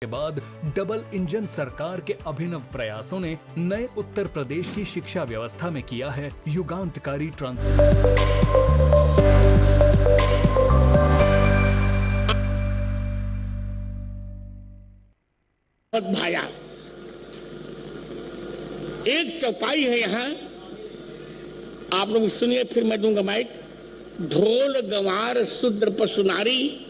के बाद double engine सरकार के अभिनव प्रयासों ने नए उत्तर प्रदेश की शिक्षा व्यवस्था में किया है युगांतकारी भाया एक चौपाई है यहाँ, आप लोग सुनिए, फिर मैं दूंगा माइक। ढोल गंवार शूद्र पशु नारी,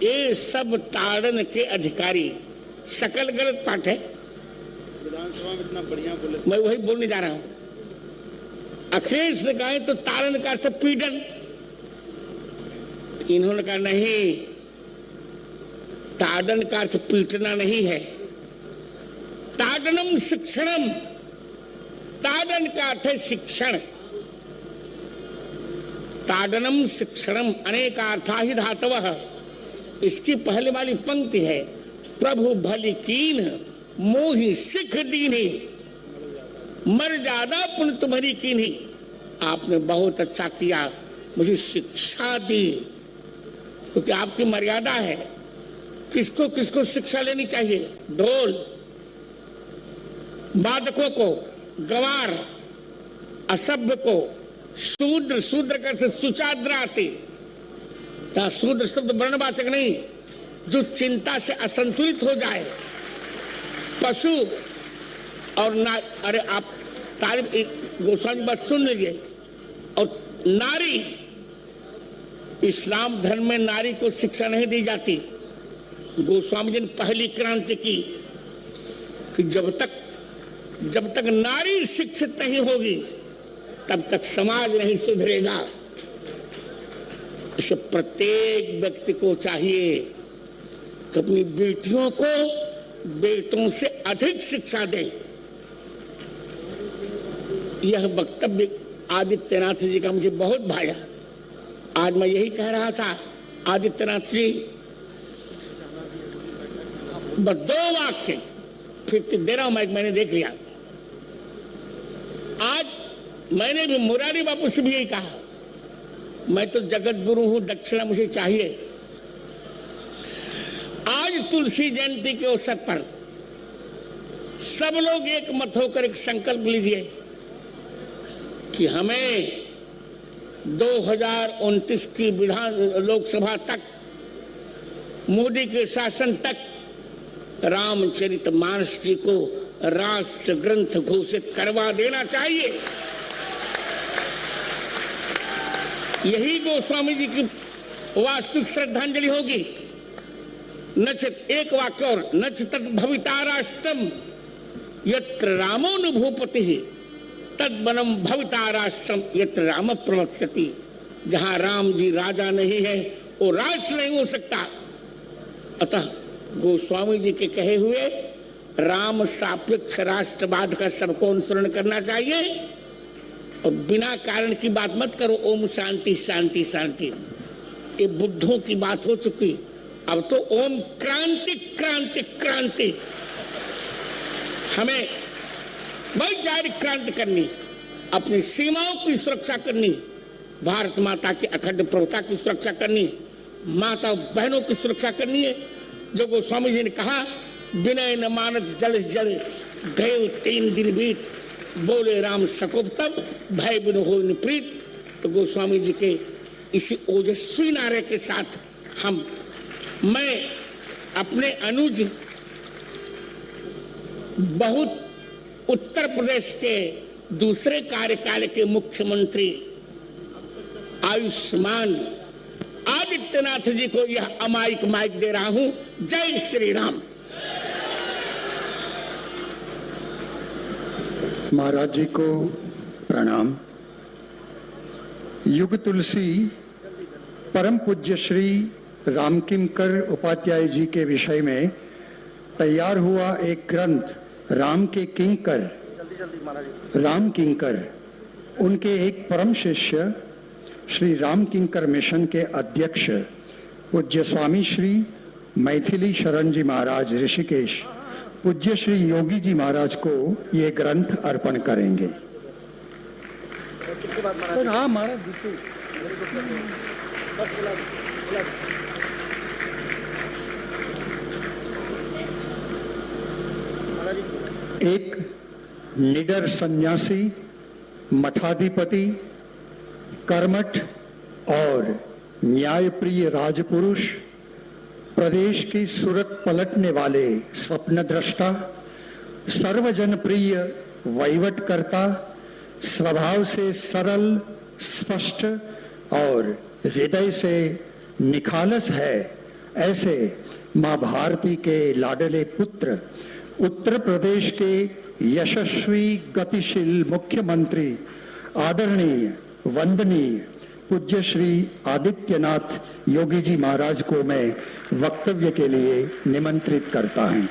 ये सब ताड़न के अधिकारी। सकल गलत पाठ है, विधानसभा में इतना बढ़िया बोले। मैं वही बोलने जा रहा हूं। अखिलेश ने कहा तो ताड़न का अर्थ पीड़न, इन्होंने कहा नहीं, ताड़न का अर्थ पीटना नहीं है। ताड़नम शिक्षणम, ताड़न का अर्थ है शिक्षण। ताड़नम शिक्षणम अनेकार्था ही धातवः। इसकी पहले वाली पंक्ति है, प्रभु भली कीन मोहि सिख दीनी, मर्यादा पुण्य तुम्हारी कीनी। आपने बहुत अच्छा किया, मुझे शिक्षा दी, क्योंकि आपकी मर्यादा है। किसको किसको शिक्षा लेनी चाहिए? ढोल वादकों को, गंवार असभ्य को, शूद्र, शूद्र कर से सुचाद्राति, शूद्र शब्द वर्णवाचक नहीं, जो चिंता से असंतुलित हो जाए, पशु और ना, अरे आप तारीफ गोस्वामी बात सुन लीजिए। और नारी, इस्लाम धर्म में नारी को शिक्षा नहीं दी जाती। गोस्वामी जी ने पहली क्रांति की कि जब तक नारी शिक्षित नहीं होगी तब तक समाज नहीं सुधरेगा। इसे प्रत्येक व्यक्ति को चाहिए कि अपनी बेटियों को बेटों से अधिक शिक्षा दें। यह वक्तव्य आदित्यनाथ जी का मुझे बहुत भाया। आज मैं यही कह रहा था, आदित्यनाथ जी बस 2 वाक्य फिर दे रहा हूं मैं, मैंने देख लिया। आज मैंने भी मुरारी बापू से भी यही कहा, मैं तो जगत गुरु हूं, दक्षिणा मुझे चाहिए। आज तुलसी जयंती के अवसर पर सब लोग एक मत होकर एक संकल्प लीजिए कि हमें 2029 की लोकसभा तक, मोदी के शासन तक रामचरितमानस जी को राष्ट्र ग्रंथ घोषित करवा देना चाहिए। यही गोस्वामी जी की वास्तविक श्रद्धांजलि होगी। नचित एक वाक्य और, नचित भविता राष्ट्रम यत्र रामोनुभूपति तद्वनम भविता राष्ट्रम यत्र राम प्रवक्ष्यति। जहां राम जी राजा नहीं है वो राष्ट्र नहीं हो सकता। अतः गोस्वामी जी के कहे हुए राम सापेक्ष राष्ट्रवाद का सबको अनुसरण करना चाहिए और बिना कारण की बात मत करो। ओम शांति शांति शांति, ये बुद्धों की बात हो चुकी। अब तो ओम क्रांति क्रांति क्रांति। हमें वैचारिक क्रांति करनी, अपनी सीमाओं की सुरक्षा करनी, भारत माता की अखंड प्रभुता की सुरक्षा करनी, माता बहनों की सुरक्षा करनी है। जो गोस्वामी जी ने कहा, विनय न मानत जल जल गए 3 दिन बीत, बोले राम सकुब तब भय बिन हो प्रीत। तो गोस्वामी जी के इसी ओजस्वी नारे के साथ मैं अपने अनुज, बहुत उत्तर प्रदेश के दूसरे कार्यकाल के मुख्यमंत्री आयुष्मान आदित्यनाथ जी को यह अमायिक माइक दे रहा हूं। जय श्री राम। महाराज जी को प्रणाम। युग तुलसी परम पूज्य श्री रामकिंकर उपाध्याय जी के विषय में तैयार हुआ एक ग्रंथ राम के किंकर, राम किंकर, उनके एक परम शिष्य श्री राम किंकर मिशन के अध्यक्ष पूज्य स्वामी श्री मैथिली शरण जी महाराज ऋषिकेश, पूज्य श्री योगी जी महाराज को ये ग्रंथ अर्पण करेंगे। हाँ महाराज, एक निडर सन्यासी, मठाधिपति, कर्मठ और न्यायप्रिय राजपुरुष, प्रदेश की सूरत पलटने वाले स्वप्नद्रष्टा, सर्वजन प्रिय वहीवटकर्ता, स्वभाव से सरल, स्पष्ट और हृदय से निखालस है, ऐसे मां भारती के लाडले पुत्र, उत्तर प्रदेश के यशस्वी गतिशील मुख्यमंत्री, आदरणीय वंदनीय पूज्य श्री आदित्यनाथ योगी जी महाराज को मैं वक्तव्य के लिए निमंत्रित करता हूं।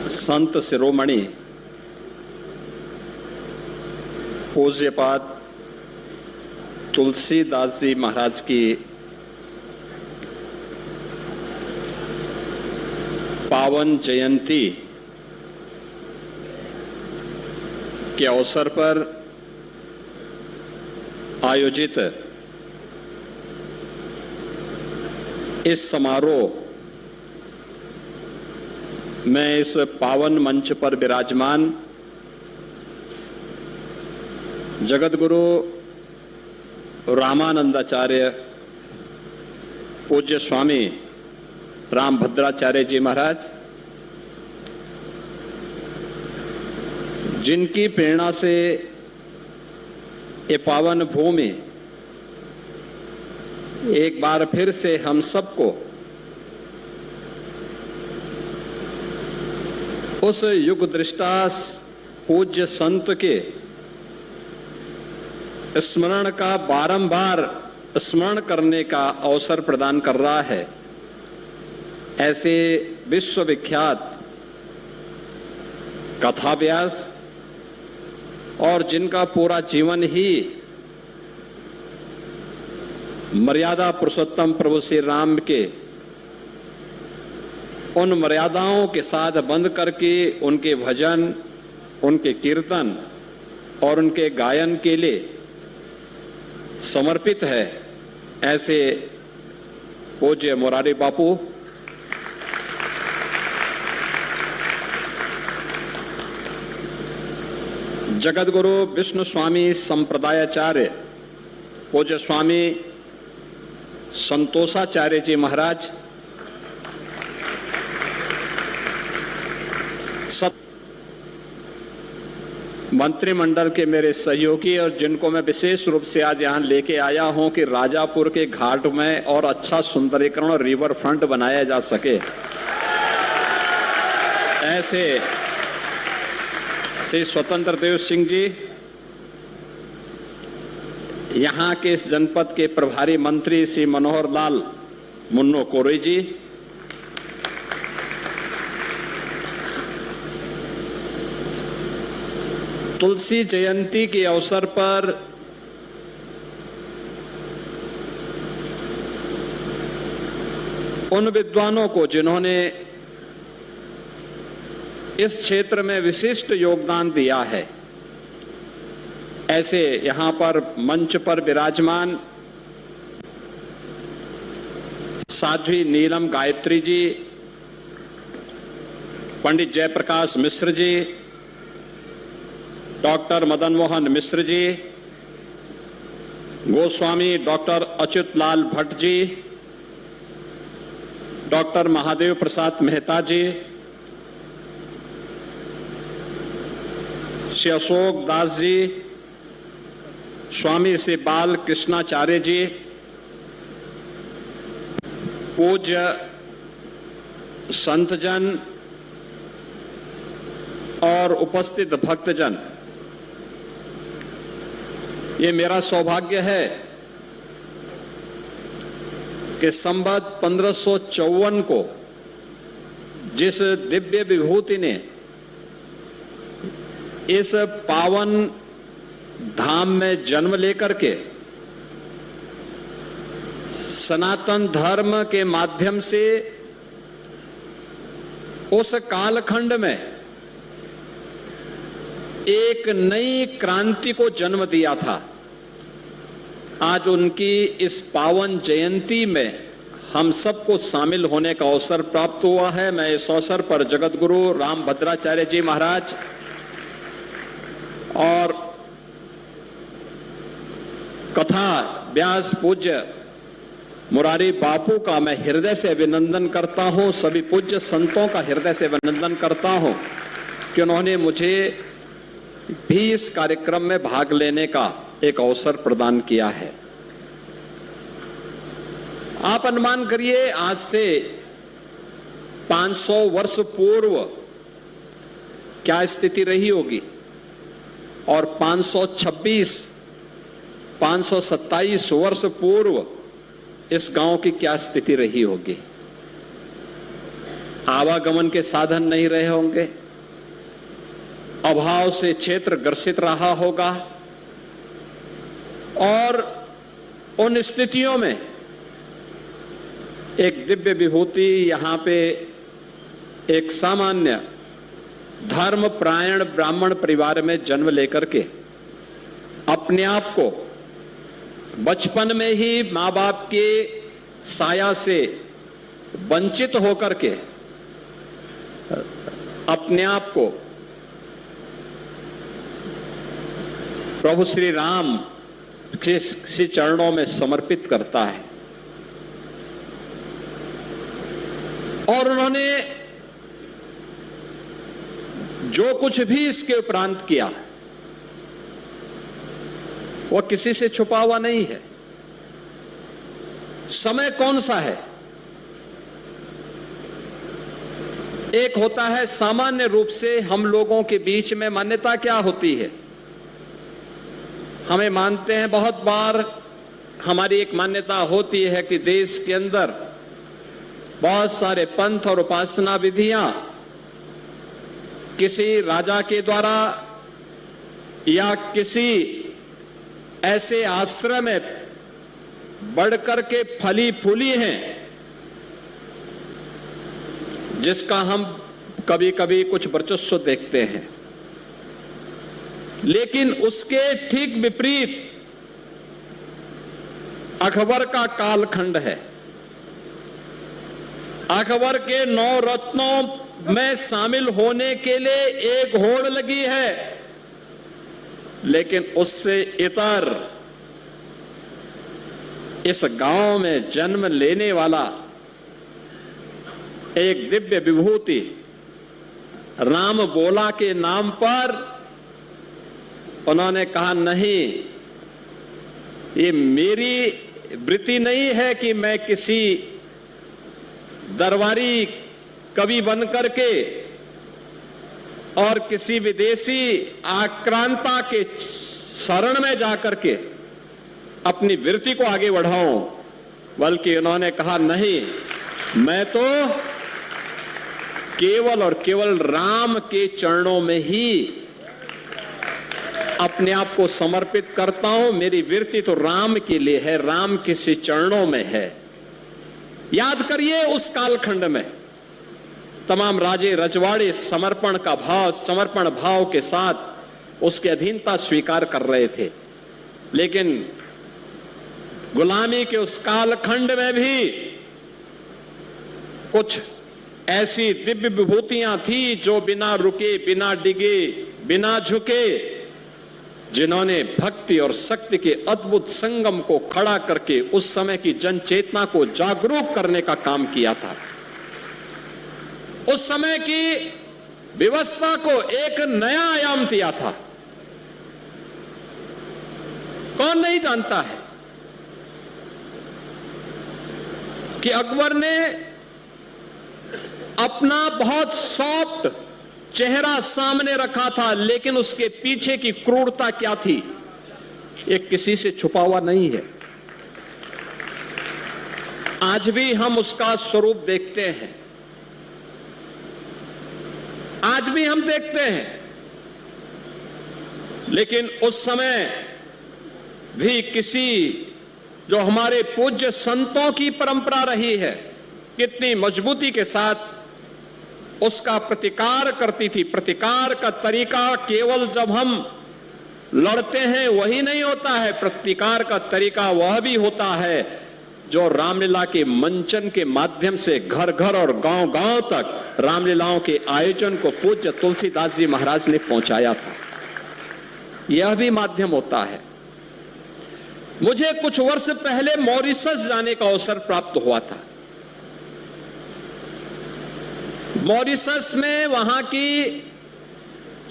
संत शिरोमणि पूज्यपाद तुलसीदास जी महाराज की पावन जयंती के अवसर पर आयोजित इस समारोह मैं इस पावन मंच पर विराजमान जगतगुरु रामानंदाचार्य पूज्य स्वामी रामभद्राचार्य जी महाराज, जिनकी प्रेरणा से ये पावन भूमि एक बार फिर से हम सबको उस युग दृष्टा पूज्य संत के स्मरण का बारंबार स्मरण करने का अवसर प्रदान कर रहा है। ऐसे विश्वविख्यात कथा व्यास और जिनका पूरा जीवन ही मर्यादा पुरुषोत्तम प्रभु श्री राम के उन मर्यादाओं के साथ बंद करके उनके भजन, उनके कीर्तन और उनके गायन के लिए समर्पित है, ऐसे पूज्य मुरारी बापू जगतगुरु विष्णु स्वामी संप्रदायाचार्य पूज्य स्वामी संतोषाचार्य जी महाराज, मंत्रिमंडल के मेरे सहयोगी और जिनको मैं विशेष रूप से आज यहाँ लेके आया हूँ कि राजापुर के घाट में और अच्छा सुंदरीकरण और रिवर फ्रंट बनाया जा सके, ऐसे श्री स्वतंत्र देव सिंह जी, यहाँ के इस जनपद के प्रभारी मंत्री श्री मनोहर लाल मुन्नो कोरे जी, तुलसी जयंती के अवसर पर उन विद्वानों को जिन्होंने इस क्षेत्र में विशिष्ट योगदान दिया है, ऐसे यहां पर मंच पर विराजमान साध्वी नीलम गायत्री जी, पंडित जयप्रकाश मिश्र जी, डॉक्टर मदन मोहन मिश्र जी, गोस्वामी डॉक्टर अच्युत लाल भट्ट जी, डॉक्टर महादेव प्रसाद मेहता जी, श्री अशोक दास जी, स्वामी श्री बाल कृष्णाचार्य जी, पूज्य संतजन और उपस्थित भक्तजन, ये मेरा सौभाग्य है कि संवत 1554 को जिस दिव्य विभूति ने इस पावन धाम में जन्म लेकर के सनातन धर्म के माध्यम से उस कालखंड में एक नई क्रांति को जन्म दिया था, आज उनकी इस पावन जयंती में हम सबको शामिल होने का अवसर प्राप्त हुआ है। मैं इस अवसर पर जगत गुरु राम भद्राचार्य जी महाराज और कथा व्यास पूज्य मुरारी बापू का मैं हृदय से अभिनंदन करता हूं। सभी पूज्य संतों का हृदय से अभिनंदन करता हूं कि उन्होंने मुझे भी इस कार्यक्रम में भाग लेने का एक अवसर प्रदान किया है। आप अनुमान करिए आज से 500 वर्ष पूर्व क्या स्थिति रही होगी और 527 वर्ष पूर्व इस गांव की क्या स्थिति रही होगी। आवागमन के साधन नहीं रहे होंगे, अभाव से क्षेत्र ग्रसित रहा होगा और उन स्थितियों में एक दिव्य विभूति यहां पे एक सामान्य धर्मपरायण ब्राह्मण परिवार में जन्म लेकर के अपने आप को बचपन में ही मां बाप के साया से वंचित होकर के अपने आप को प्रभु श्री राम के चरणों में समर्पित करता है और उन्होंने जो कुछ भी इसके उपरांत किया वह किसी से छुपा हुआ नहीं है। समय कौन सा है? एक होता है सामान्य रूप से हम लोगों के बीच में मान्यता क्या होती है, हमें मानते हैं बहुत बार हमारी एक मान्यता होती है कि देश के अंदर बहुत सारे पंथ और उपासना विधियां किसी राजा के द्वारा या किसी ऐसे आश्रम में बढ़कर के फली फूली हैं जिसका हम कभी कभी कुछ वर्चस्व देखते हैं, लेकिन उसके ठीक विपरीत अकबर का कालखंड है। अकबर के 9 रत्नों में शामिल होने के लिए एक होड़ लगी है, लेकिन उससे इतर इस गांव में जन्म लेने वाला एक दिव्य विभूति राम बोला के नाम पर उन्होंने कहा नहीं, ये मेरी वृत्ति नहीं है कि मैं किसी दरबारी कवि बन करके और किसी विदेशी आक्रांता के शरण में जाकर के अपनी वृत्ति को आगे बढ़ाऊं, बल्कि उन्होंने कहा नहीं, मैं तो केवल और केवल राम के चरणों में ही अपने आप को समर्पित करता हूं। मेरी वृत्ति तो राम के लिए है, राम के चरणों में है। याद करिए उस कालखंड में तमाम राजे रजवाड़े समर्पण भाव के साथ उसकी अधीनता स्वीकार कर रहे थे, लेकिन गुलामी के उस कालखंड में भी कुछ ऐसी दिव्य विभूतियां थी जो बिना रुके, बिना डिगे, बिना झुके, जिन्होंने भक्ति और शक्ति के अद्भुत संगम को खड़ा करके उस समय की जन चेतना को जागरूक करने का काम किया था। उस समय की व्यवस्था को एक नया आयाम दिया था। कौन नहीं जानता है कि अकबर ने अपना बहुत सॉफ्ट चेहरा सामने रखा था, लेकिन उसके पीछे की क्रूरता क्या थी ये किसी से छुपा हुआ नहीं है। आज भी हम उसका स्वरूप देखते हैं, आज भी हम देखते हैं। लेकिन उस समय भी किसी जो हमारे पूज्य संतों की परंपरा रही है, कितनी मजबूती के साथ उसका प्रतिकार करती थी। प्रतिकार का तरीका केवल जब हम लड़ते हैं वही नहीं होता है, प्रतिकार का तरीका वह भी होता है जो रामलीला के मंचन के माध्यम से घर घर और गांव गांव तक रामलीलाओं के आयोजन को पूज्य तुलसीदास जी महाराज ने पहुंचाया था। यह भी माध्यम होता है। मुझे कुछ वर्ष पहले मॉरिशस जाने का अवसर प्राप्त हुआ था। मॉरिशस में वहां की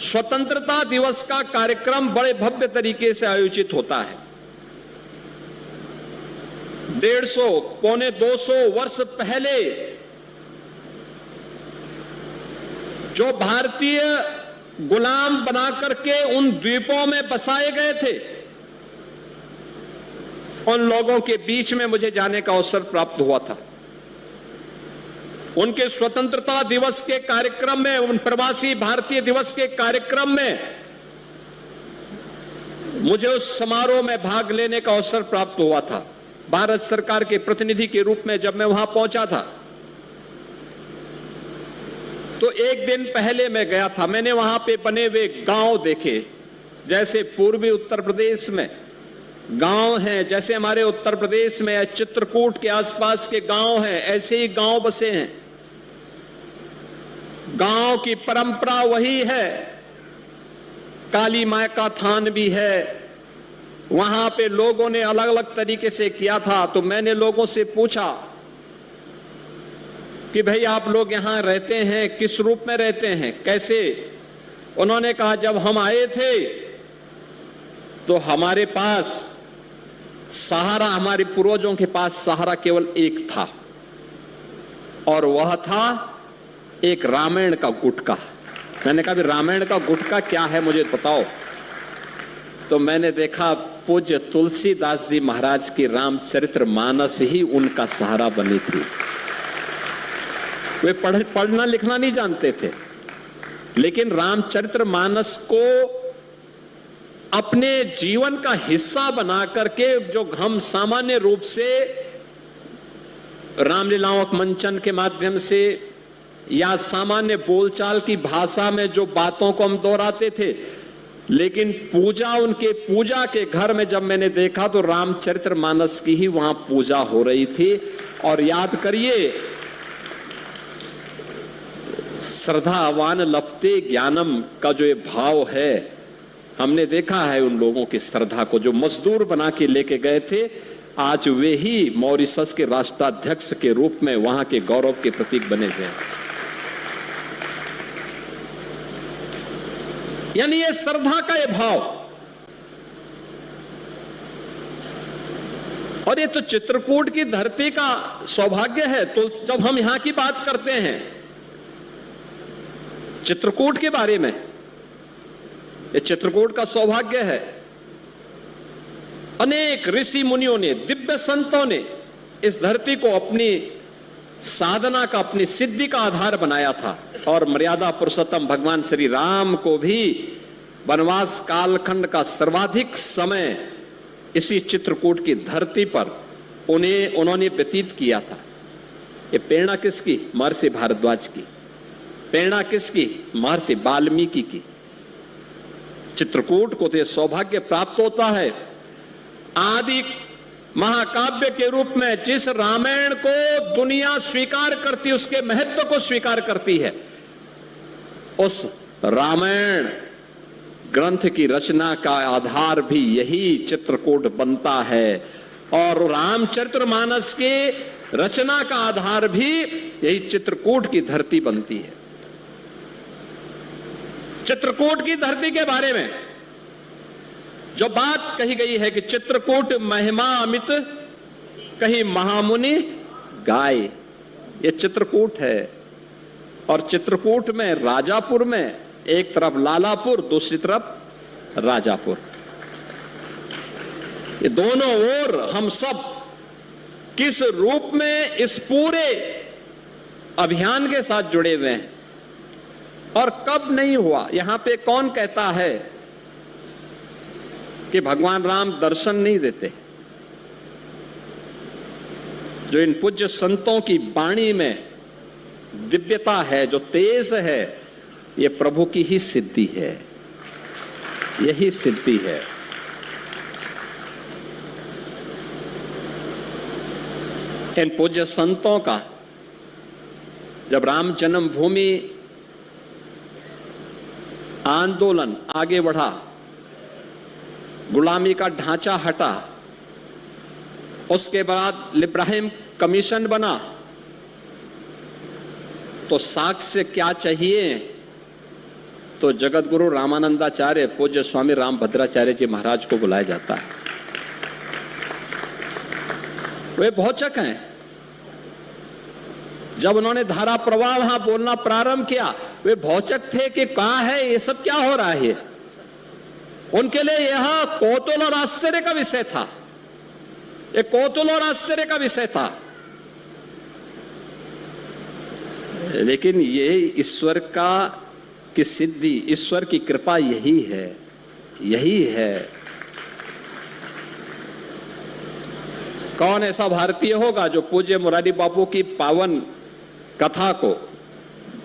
स्वतंत्रता दिवस का कार्यक्रम बड़े भव्य तरीके से आयोजित होता है। 150 पौने 200 वर्ष पहले जो भारतीय गुलाम बना करके उन द्वीपों में बसाए गए थे, उन लोगों के बीच में मुझे जाने का अवसर प्राप्त हुआ था। उनके स्वतंत्रता दिवस के कार्यक्रम में, उन प्रवासी भारतीय दिवस के कार्यक्रम में मुझे उस समारोह में भाग लेने का अवसर प्राप्त हुआ था। भारत सरकार के प्रतिनिधि के रूप में जब मैं वहां पहुंचा था तो एक दिन पहले मैं गया था। मैंने वहां पे बने हुए गांव देखे, जैसे पूर्वी उत्तर प्रदेश में गांव हैं, जैसे हमारे उत्तर प्रदेश में चित्रकूट के आसपास के गांव हैं, ऐसे ही गांव बसे हैं। गांव की परंपरा वही है, काली मां का थान भी है। वहां पे लोगों ने अलग अलग तरीके से किया था। तो मैंने लोगों से पूछा कि भाई आप लोग यहां रहते हैं, किस रूप में रहते हैं, कैसे? उन्होंने कहा जब हम आए थे तो हमारे पास सहारा, हमारे पूर्वजों के पास सहारा केवल एक था, और वह था एक रामायण का गुटका। मैंने कहा रामायण का गुटका क्या है मुझे बताओ। तो मैंने देखा पूज्य तुलसीदास जी महाराज की रामचरितमानस ही उनका सहारा बनी थी। वे पढ़ना लिखना नहीं जानते थे, लेकिन रामचरितमानस को अपने जीवन का हिस्सा बना करके, जो हम सामान्य रूप से रामलीलाओं मंचन के माध्यम से या सामान्य बोलचाल की भाषा में जो बातों को हम दोहराते थे, लेकिन पूजा, उनके पूजा के घर में जब मैंने देखा तो रामचरितमानस की ही वहां पूजा हो रही थी। और याद करिए, श्रद्धावान लपते ज्ञानम का जो ये भाव है, हमने देखा है उन लोगों की श्रद्धा को जो मजदूर बना के लेके गए थे, आज वे ही मॉरिशस के राष्ट्राध्यक्ष के रूप में वहां के गौरव के प्रतीक बने हुए हैं। यानी ये श्रद्धा का ये भाव। और ये तो चित्रकूट की धरती का सौभाग्य है। तो जब हम यहां की बात करते हैं चित्रकूट के बारे में, ये चित्रकूट का सौभाग्य है। अनेक ऋषि मुनियों ने, दिव्य संतों ने इस धरती को अपनी साधना का, अपनी सिद्धि का आधार बनाया था। और मर्यादा पुरुषोत्तम भगवान श्री राम को भी वनवास कालखंड का सर्वाधिक समय इसी चित्रकूट की धरती पर उन्होंने व्यतीत किया था। ये प्रेरणा किसकी? महर्षि भारद्वाज की। प्रेरणा किसकी? महर्षि वाल्मीकि की। चित्रकूट को तो सौभाग्य प्राप्त होता है, आदि महाकाव्य के रूप में जिस रामायण को दुनिया स्वीकार करती, उसके महत्व को स्वीकार करती है, उस रामायण ग्रंथ की रचना का आधार भी यही चित्रकूट बनता है। और रामचरितमानस के रचना का आधार भी यही चित्रकूट की धरती बनती है। चित्रकूट की धरती के बारे में जो बात कही गई है कि चित्रकूट महिमा अमित कहीं महामुनि गाय, ये चित्रकूट है। और चित्रकूट में राजापुर में एक तरफ लालापुर, दूसरी तरफ राजापुर, ये दोनों ओर हम सब किस रूप में इस पूरे अभियान के साथ जुड़े हुए हैं और कब नहीं हुआ। यहां पे कौन कहता है कि भगवान राम दर्शन नहीं देते। जो इन पूज्य संतों की वाणी में दिव्यता है, जो तेज है, ये प्रभु की ही सिद्धि है, यही सिद्धि है। इन पूज्य संतों का जब राम जन्मभूमि आंदोलन आगे बढ़ा, गुलामी का ढांचा हटा, उसके बाद इब्राहिम कमीशन बना, तो साक्ष्य क्या चाहिए? तो जगत गुरु रामानंदाचार्य पूज्य स्वामी रामभद्राचार्य जी महाराज को बुलाया जाता है। वे भौचक हैं। जब उन्होंने धारा प्रवाह वहां बोलना प्रारंभ किया, वे भौचक थे कि कहां है, ये सब क्या हो रहा है। उनके लिए यह कौतूहल और आश्चर्य का विषय था, एक कौतूहल और आश्चर्य का विषय था। लेकिन ये ईश्वर की सिद्धि, ईश्वर की कृपा यही है, यही है। कौन ऐसा भारतीय होगा जो पूज्य मुरारी बापू की पावन कथा को,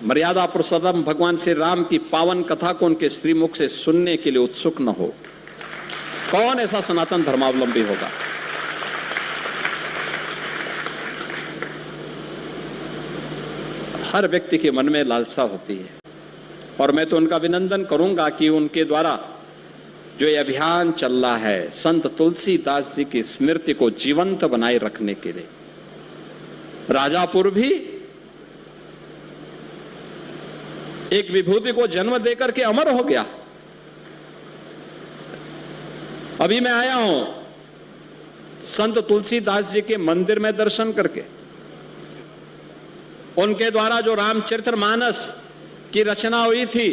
मर्यादा पुरुषोत्तम भगवान श्री राम की पावन कथा को उनके श्रीमुख से सुनने के लिए उत्सुक न हो? कौन ऐसा सनातन धर्मावलंबी होगा? हर व्यक्ति के मन में लालसा होती है, और मैं तो उनका अभिनंदन करूंगा कि उनके द्वारा जो ये अभियान चल रहा है संत तुलसीदास जी की स्मृति को जीवंत बनाए रखने के लिए। राजापुर भी एक विभूति को जन्म देकर के अमर हो गया। अभी मैं आया हूं संत तुलसीदास जी के मंदिर में दर्शन करके। उनके द्वारा जो रामचरितमानस की रचना हुई थी,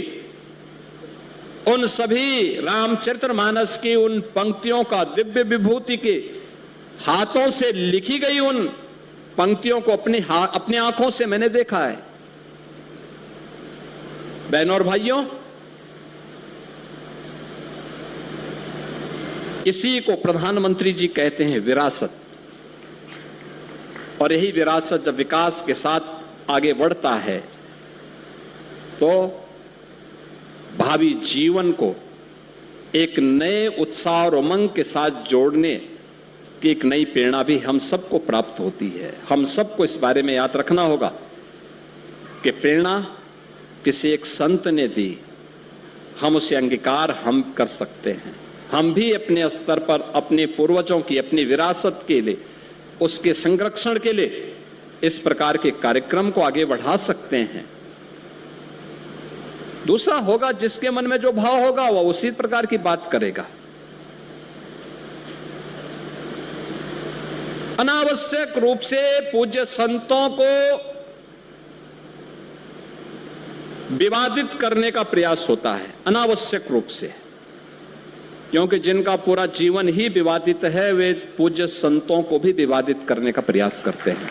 उन सभी रामचरितमानस की उन पंक्तियों का दिव्य विभूति के हाथों से लिखी गई उन पंक्तियों को अपनी आंखों से मैंने देखा है। बहनों और भाइयों, इसी को प्रधानमंत्री जी कहते हैं विरासत। और यही विरासत जब विकास के साथ आगे बढ़ता है तो भावी जीवन को एक नए उत्साह और उमंग के साथ जोड़ने की एक नई प्रेरणा भी हम सबको प्राप्त होती है। हम सबको इस बारे में याद रखना होगा कि प्रेरणा किसी एक संत ने दी, हम उसे अंगीकार हम कर सकते हैं। हम भी अपने स्तर पर अपने पूर्वजों की, अपनी विरासत के लिए, उसके संरक्षण के लिए इस प्रकार के कार्यक्रम को आगे बढ़ा सकते हैं। दूसरा होगा, जिसके मन में जो भाव होगा वह उसी प्रकार की बात करेगा। अनावश्यक रूप से पूज्य संतों को विवादित करने का प्रयास होता है, अनावश्यक रूप से, क्योंकि जिनका पूरा जीवन ही विवादित है वे पूज्य संतों को भी विवादित करने का प्रयास करते हैं।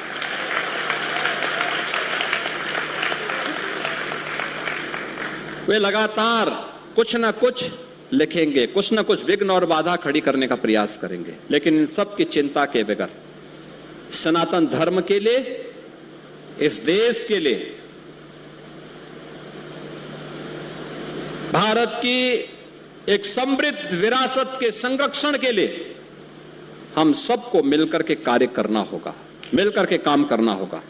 वे लगातार कुछ ना कुछ लिखेंगे, कुछ ना कुछ विघ्न और बाधा खड़ी करने का प्रयास करेंगे, लेकिन इन सब की चिंता के बगैर सनातन धर्म के लिए, इस देश के लिए, भारत की एक समृद्ध विरासत के संरक्षण के लिए हम सबको मिलकर के कार्य करना होगा, मिलकर के काम करना होगा।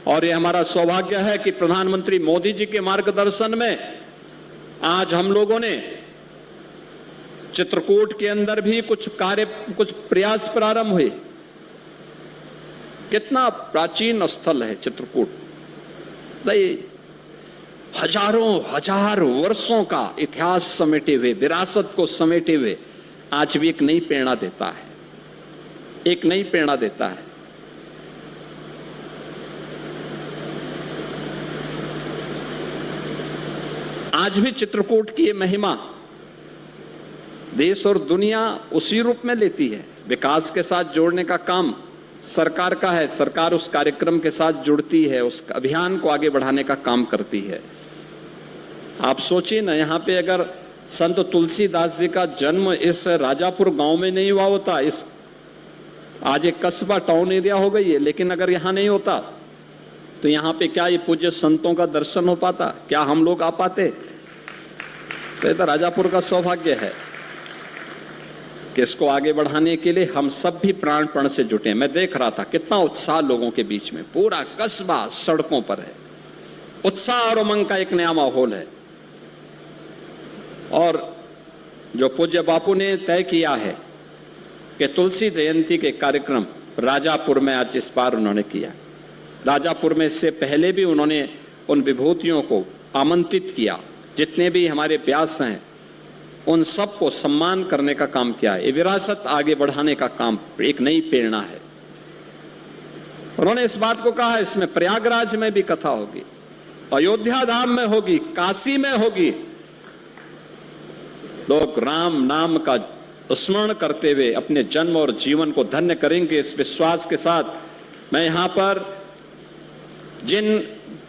और ये हमारा सौभाग्य है कि प्रधानमंत्री मोदी जी के मार्गदर्शन में आज हम लोगों ने चित्रकूट के अंदर भी कुछ प्रयास प्रारंभ हुए। कितना प्राचीन स्थल है चित्रकूट, हजार वर्षों का इतिहास समेटे हुए, विरासत को समेटे हुए आज भी एक नई प्रेरणा देता है, एक नई प्रेरणा देता है। आज भी चित्रकूट की महिमा देश और दुनिया उसी रूप में लेती है। विकास के साथ जोड़ने का काम सरकार का है। सरकार उस कार्यक्रम के साथ जुड़ती है, उस अभियान को आगे बढ़ाने का काम करती है। आप सोचिए ना, यहाँ पे अगर संत तुलसीदास जी का जन्म इस राजापुर गांव में नहीं हुआ होता, इस आज एक कस्बा टाउन एरिया हो गई है, लेकिन अगर यहाँ नहीं होता तो यहाँ पे क्या ये पूज्य संतों का दर्शन हो पाता? क्या हम लोग आ पाते? तो ये तो राजापुर का सौभाग्य है कि इसको आगे बढ़ाने के लिए हम सब भी प्राणपण से जुटे। मैं देख रहा था कितना उत्साह लोगों के बीच में, पूरा कस्बा सड़कों पर है, उत्साह और उमंग का एक नया माहौल है। और जो पूज्य बापू ने तय किया है कि तुलसी जयंती के कार्यक्रम राजापुर में आज इस बार उन्होंने किया। राजापुर में इससे पहले भी उन्होंने उन विभूतियों को आमंत्रित किया, जितने भी हमारे व्यास हैं उन सब को सम्मान करने का काम किया है। ये विरासत आगे बढ़ाने का काम एक नई प्रेरणा है। उन्होंने इस बात को कहा, इसमें प्रयागराज में भी कथा होगी, अयोध्या धाम में होगी, काशी में होगी। लोग राम नाम का स्मरण करते हुए अपने जन्म और जीवन को धन्य करेंगे। इस विश्वास के साथ मैं यहाँ पर जिन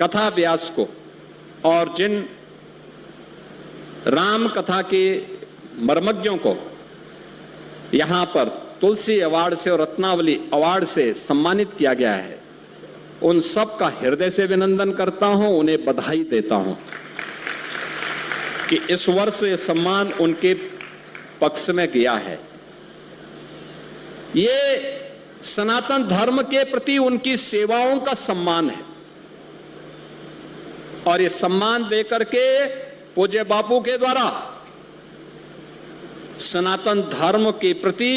कथा व्यास को और जिन राम कथा के मर्मज्ञों को यहाँ पर तुलसी अवार्ड से और रत्नावली अवार्ड से सम्मानित किया गया है, उन सब का हृदय से अभिनंदन करता हूं, उन्हें बधाई देता हूं कि इस वर्ष ये सम्मान उनके पक्ष में गया है। ये सनातन धर्म के प्रति उनकी सेवाओं का सम्मान है और ये सम्मान देकर के पूज्य बापू के द्वारा सनातन धर्म के प्रति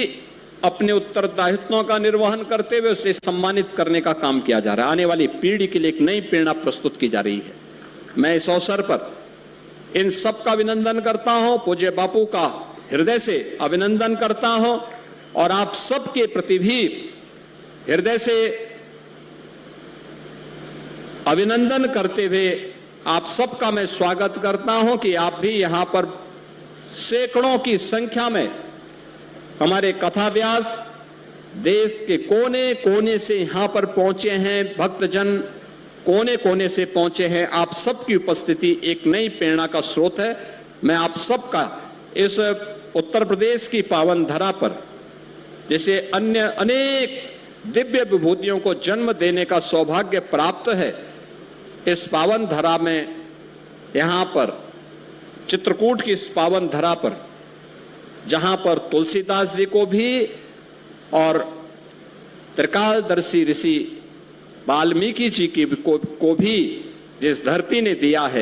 अपने उत्तरदायित्वों का निर्वहन करते हुए उसे सम्मानित करने का काम किया जा रहा है। आने वाली पीढ़ी के लिए एक नई प्रेरणा प्रस्तुत की जा रही है। मैं इस अवसर पर इन सब का अभिनंदन करता हूं, पूज्य बापू का हृदय से अभिनंदन करता हूं और आप सबके प्रति भी हृदय से अभिनंदन करते हुए आप सबका मैं स्वागत करता हूं कि आप भी यहां पर सैकड़ों की संख्या में हमारे कथा व्यास देश के कोने कोने से यहां पर पहुंचे हैं, भक्तजन कोने कोने से पहुंचे हैं। आप सबकी उपस्थिति एक नई प्रेरणा का स्रोत है। मैं आप सबका इस उत्तर प्रदेश की पावन धरा पर जैसे अन्य अनेक दिव्य विभूतियों को जन्म देने का सौभाग्य प्राप्त है, इस पावन धरा में यहाँ पर चित्रकूट की इस पावन धरा पर जहाँ पर तुलसीदास जी को भी और त्रिकालदर्शी ऋषि वाल्मीकि जी की को भी जिस धरती ने दिया है,